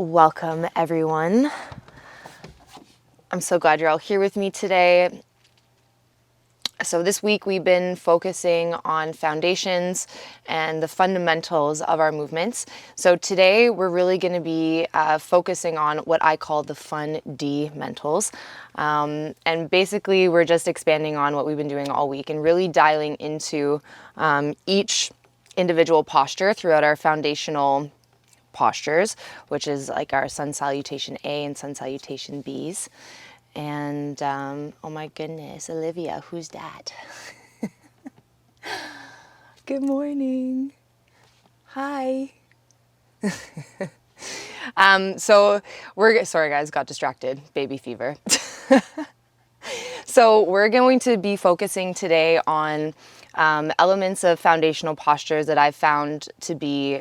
Welcome everyone. I'm so glad you're all here with me today. So this week we've been focusing on foundations and the fundamentals of our movements. So today we're really going to be focusing on what I call the Fundeamentals. And basically we're just expanding on what we've been doing all week and really dialing into each individual posture throughout our foundational postures, which is like our sun salutation A and sun salutation Bs. And oh my goodness, Olivia, who's that? Good morning. Hi. So sorry guys, got distracted, baby fever. So we're going to be focusing today on elements of foundational postures that I've found to be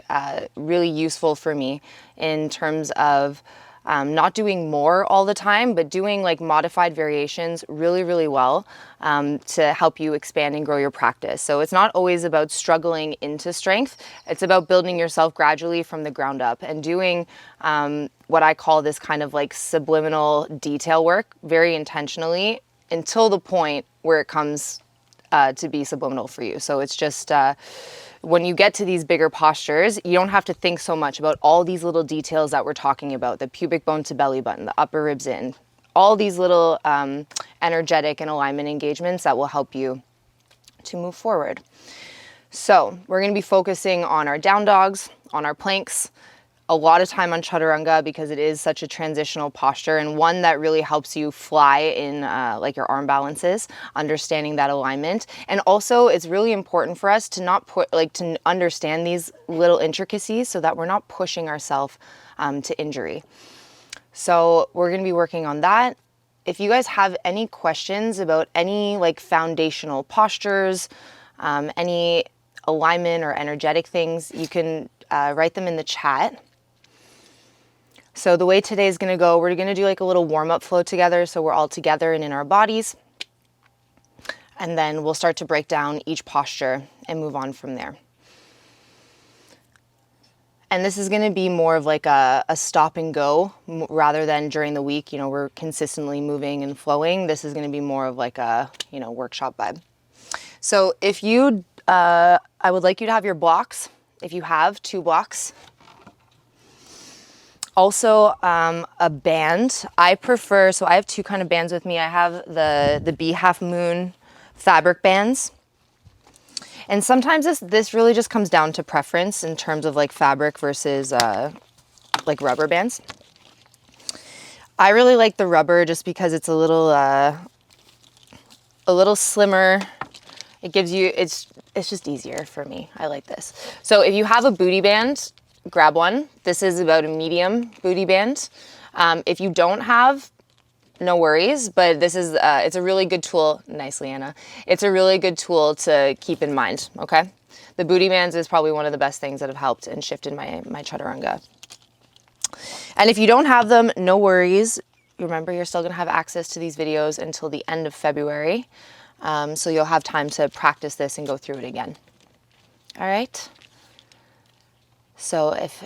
really useful for me in terms of not doing more all the time, but doing like modified variations really, really well to help you expand and grow your practice. So it's not always about struggling into strength. It's about building yourself gradually from the ground up and doing what I call this kind of like subliminal detail work very intentionally until the point where it comes to be subliminal for you. So it's just when you get to these bigger postures, you don't have to think so much about all these little details that we're talking about, the pubic bone to belly button, the upper ribs in, all these little energetic and alignment engagements that will help you to move forward. So we're going to be focusing on our down dogs, on our planks, a lot of time on Chatturanga because it is such a transitional posture and one that really helps you fly in like your arm balances, understanding that alignment. And also it's really important for us to not to understand these little intricacies so that we're not pushing ourselves to injury. So we're going to be working on that. If you guys have any questions about any like foundational postures, any alignment or energetic things, you can write them in the chat. So the way today is going to go, we're going to do like a little warm-up flow together so we're all together and in our bodies. And then we'll start to break down each posture and move on from there. And this is going to be more of like a stop and go rather than during the week, we're consistently moving and flowing. This is going to be more of like a, workshop vibe. So if you, I would like you to have your blocks. If you have 2 blocks. Also, a band. I prefer, so I have 2 kind of bands with me. I have the Bee Half Moon fabric bands. And sometimes this really just comes down to preference in terms of like fabric versus like rubber bands. I really like the rubber just because it's a little slimmer. It gives you, it's just easier for me. I like this. So if you have a booty band, grab one. This is about a medium booty band. If you don't have, no worries, but this is, it's a really good tool. Nice, Leanna. It's a really good tool to keep in mind, okay? The booty bands is probably one of the best things that have helped and shifted my Chatturanga. And if you don't have them, no worries. Remember, you're still gonna have access to these videos until the end of February. So you'll have time to practice this and go through it again. All right? So if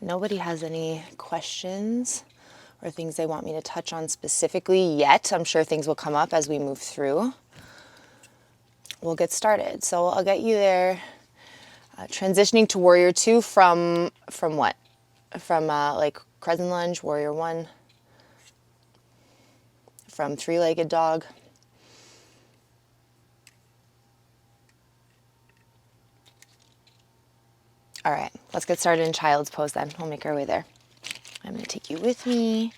nobody has any questions or things they want me to touch on specifically yet, I'm sure things will come up as we move through. We'll get started. So I'll get you there. Transitioning to Warrior 2 from what? From like Crescent Lunge, Warrior 1, from Three-Legged Dog. All right, let's get started in Child's Pose then. We'll make our way there. I'm going to take you with me.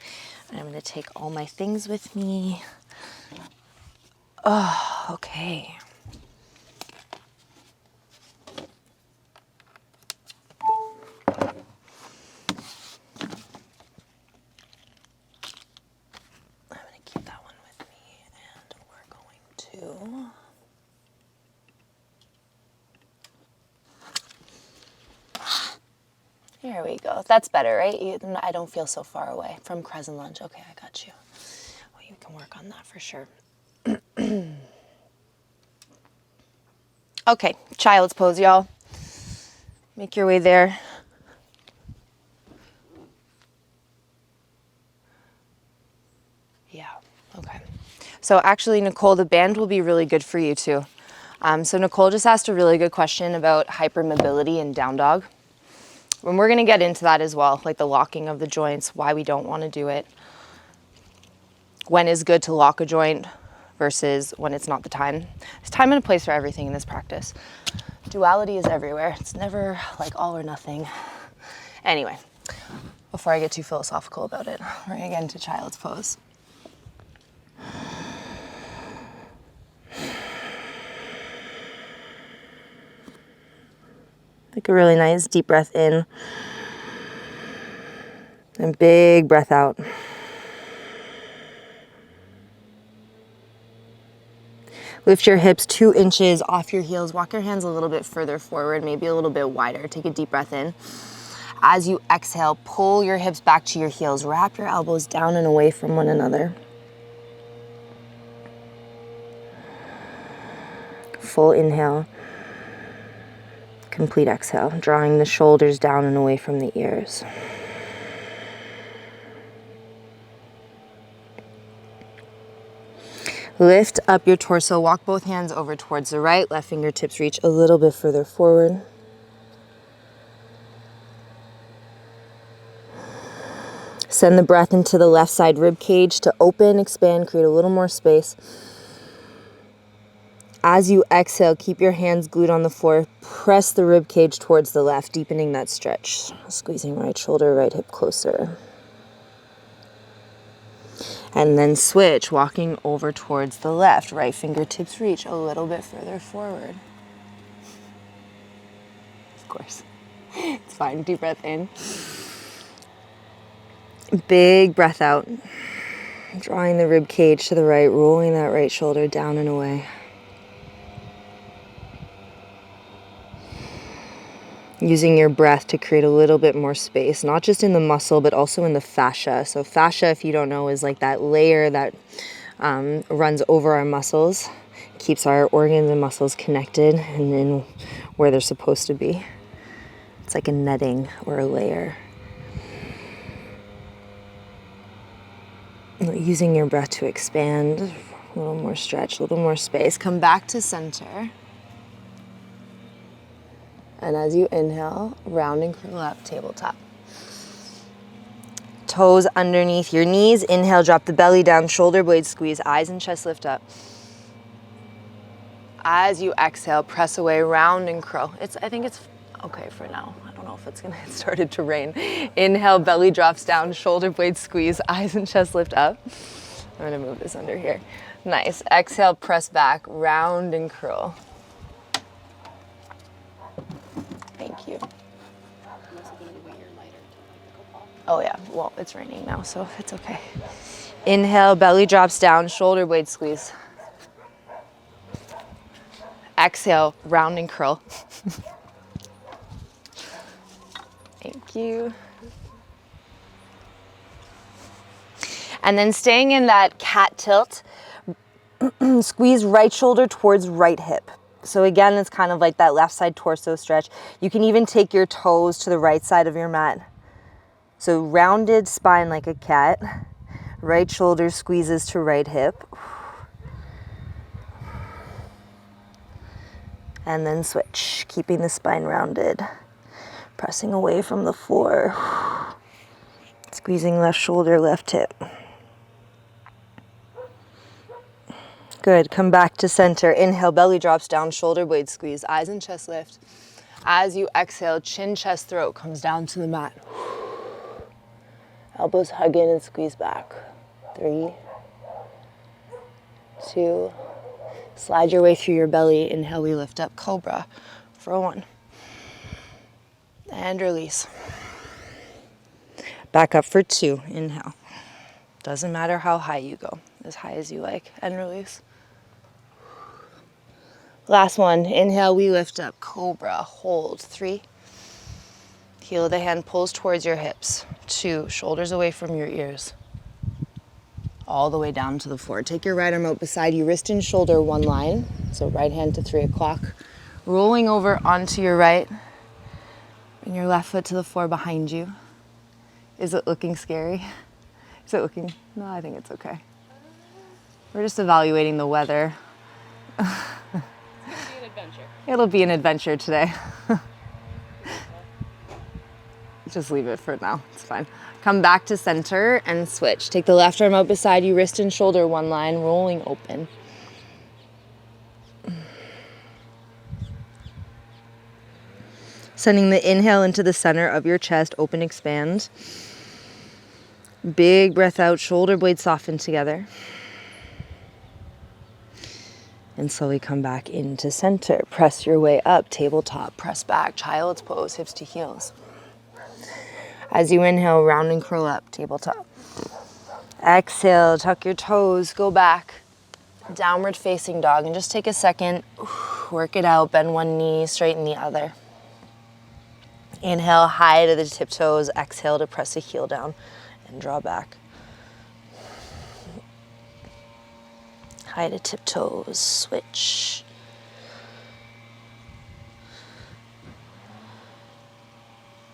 And I'm going to take all my things with me. Oh, okay. I'm going to keep that one with me. And we're going to... There we go. That's better, right? I don't feel so far away from Crescent Lunge. Okay, I got you. Well, you can work on that for sure. Okay, Child's Pose, y'all. Make your way there. Okay. So actually, Nicole, the band will be really good for you too. So Nicole just asked a really good question about hypermobility and down dog. And we're going to get into that as well, like the locking of the joints, why we don't want to do it, when is good to lock a joint versus when it's not the time. There's time and a place for everything in this practice. Duality is everywhere. It's never like all or nothing. Anyway, before I get too philosophical about it, we're going to get into child's pose. Take a really nice deep breath in and big breath out. Lift your hips 2 inches off your heels. Walk your hands a little bit further forward, maybe a little bit wider. Take a deep breath in. As you exhale, pull your hips back to your heels. Wrap your elbows down and away from one another. Full inhale. Complete exhale, drawing the shoulders down and away from the ears. Lift up your torso, walk both hands over towards the right, left fingertips reach a little bit further forward. Send the breath into the left side rib cage to open, expand, create a little more space. As you exhale, keep your hands glued on the floor. Press the rib cage towards the left, deepening that stretch. Squeezing right shoulder, right hip closer. And then switch, walking over towards the left. Right fingertips reach a little bit further forward. Of course. It's fine. Deep breath in. Big breath out. Drawing the rib cage to the right, rolling that right shoulder down and away. Using your breath to create a little bit more space, not just in the muscle, but also in the fascia. So fascia, if you don't know, is like that layer that runs over our muscles, keeps our organs and muscles connected and in where they're supposed to be. It's like a netting or a layer. Using your breath to expand, a little more stretch, a little more space. Come back to center. And as you inhale, round and curl up, tabletop. Toes underneath your knees. Inhale, drop the belly down, shoulder blades squeeze, eyes and chest lift up. As you exhale, press away, round and curl. I think it's okay for now. I don't know if it's gonna get started to rain. Inhale, belly drops down, shoulder blades squeeze, eyes and chest lift up. I'm gonna move this under here. Nice. Exhale, press back, round and curl. Thank you. Oh yeah, well, it's raining now, so it's okay. Inhale, belly drops down, shoulder blade squeeze. Exhale, round and curl. Thank you. And then staying in that cat tilt, squeeze right shoulder towards right hip. So again, it's kind of like that left side torso stretch. You can even take your toes to the right side of your mat. So rounded spine like a cat. Right shoulder squeezes to right hip. And then switch, keeping the spine rounded. Pressing away from the floor. Squeezing left shoulder, left hip. Good, come back to center. Inhale, belly drops down, shoulder blade squeeze, eyes and chest lift. As you exhale, chin, chest, throat comes down to the mat. Elbows hug in and squeeze back. 3, 2, slide your way through your belly. Inhale, we lift up, Cobra for 1. And release. Back up for 2, inhale. Doesn't matter how high you go, as high as you like, and release. Last one, inhale, we lift up, Cobra, hold, 3. Heel of the hand pulls towards your hips. 2, shoulders away from your ears. All the way down to the floor. Take your right arm out beside you, wrist and shoulder, 1 line. So right hand to 3 o'clock. Rolling over onto your right. Bring your left foot to the floor behind you. Is it looking scary? Is it looking, no, I think it's okay. We're just evaluating the weather. It's gonna be an adventure. It'll be an adventure today. Just leave it for now, it's fine. Come back to center and switch. Take the left arm out beside you, wrist and shoulder one line, rolling open. Sending the inhale into the center of your chest, open, expand. Big breath out, shoulder blades soften together. And slowly come back into center. Press your way up, tabletop, press back, child's pose, hips to heels. As you inhale, round and curl up, tabletop. Exhale, tuck your toes, go back. Downward facing dog, and just take a second, work it out, bend one knee, straighten the other. Inhale, high to the tiptoes, exhale to press a heel down and draw back. High to tiptoes, switch.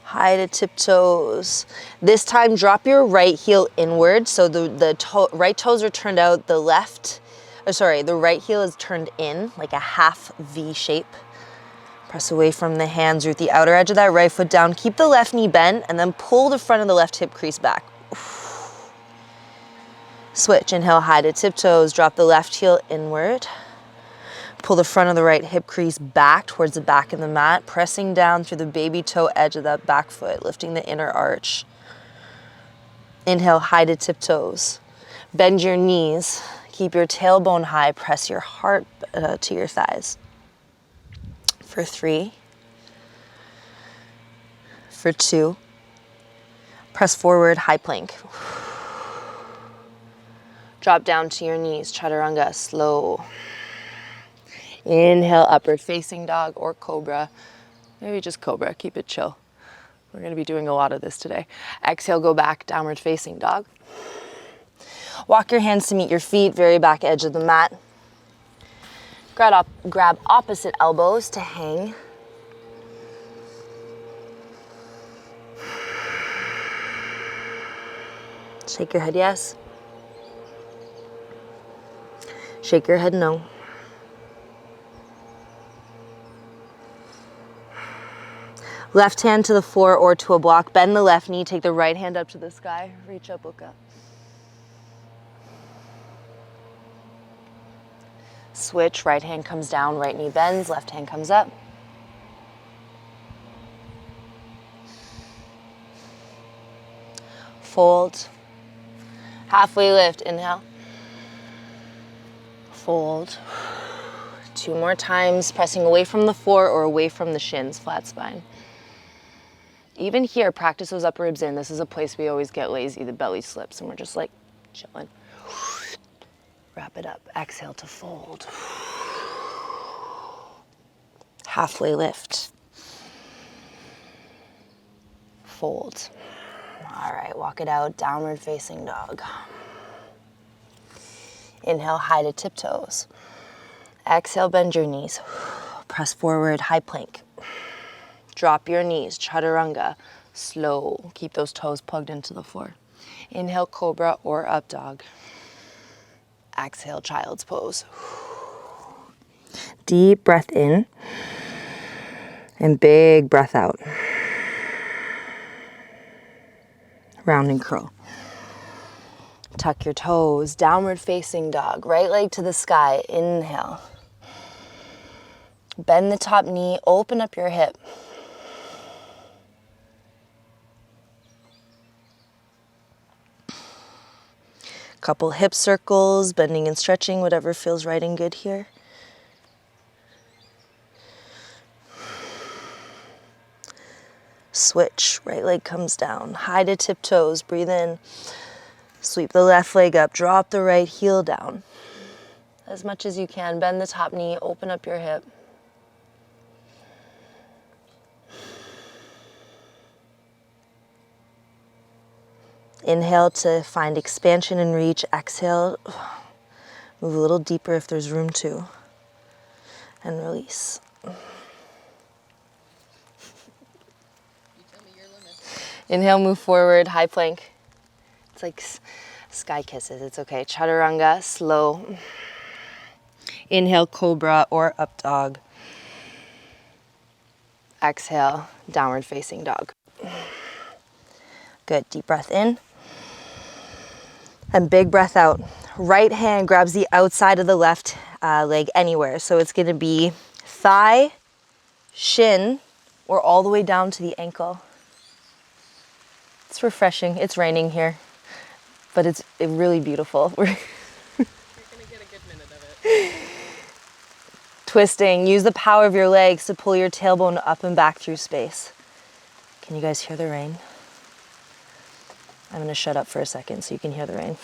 High to tiptoes. This time, drop your right heel inward, so the right toes are turned out, the right heel is turned in, like a half V shape. Press away from the hands, root the outer edge of that right foot down. Keep the left knee bent, and then pull the front of the left hip crease back. Switch, inhale, high to tiptoes, drop the left heel inward. Pull the front of the right hip crease back towards the back of the mat, pressing down through the baby toe edge of that back foot, lifting the inner arch. Inhale, high to tiptoes. Bend your knees, keep your tailbone high, press your heart to your thighs. For 3, for 2, press forward, high plank. Drop down to your knees, Chatturanga, slow. Inhale, upward facing dog or Cobra. Maybe just Cobra, keep it chill. We're gonna be doing a lot of this today. Exhale, go back, downward facing dog. Walk your hands to meet your feet, very back edge of the mat. Grab opposite elbows to hang. Shake your head yes. Shake your head no. Left hand to the floor or to a block. Bend the left knee, take the right hand up to the sky. Reach up, look up. Switch, right hand comes down, right knee bends, left hand comes up. Fold. Halfway lift, inhale. Fold. 2 more times, pressing away from the floor or away from the shins, flat spine. Even here, practice those upper ribs in. This is a place we always get lazy, the belly slips, and we're just like chilling. Wrap it up. Exhale to fold. Halfway lift. Fold. All right, walk it out, downward facing dog. Inhale, high to tiptoes. Exhale, bend your knees. Press forward, high plank. Drop your knees, Chatturanga, slow. Keep those toes plugged into the floor. Inhale, Cobra or up dog. Exhale, child's pose. Deep breath in and big breath out. Round and curl. Tuck your toes, downward facing dog. Right leg to the sky, inhale. Bend the top knee, open up your hip. Couple hip circles, bending and stretching, whatever feels right and good here. Switch, right leg comes down, high to tiptoes, breathe in. Sweep the left leg up, drop the right heel down. As much as you can, bend the top knee, open up your hip. Inhale to find expansion and reach. Exhale, move a little deeper if there's room to. And release. You tell me your limit. Inhale, move forward, high plank. It's like Sky kisses, it's okay. Chatturanga, slow. Inhale, Cobra or up dog. Exhale, downward facing dog. Good, deep breath in. And big breath out. Right hand grabs the outside of the left leg anywhere. So it's gonna be thigh, shin, or all the way down to the ankle. It's refreshing. It's raining here, but it's really beautiful. You're gonna get a good minute of it. Twisting. Use the power of your legs to pull your tailbone up and back through space. Can you guys hear the rain? I'm gonna shut up for a second so you can hear the rain.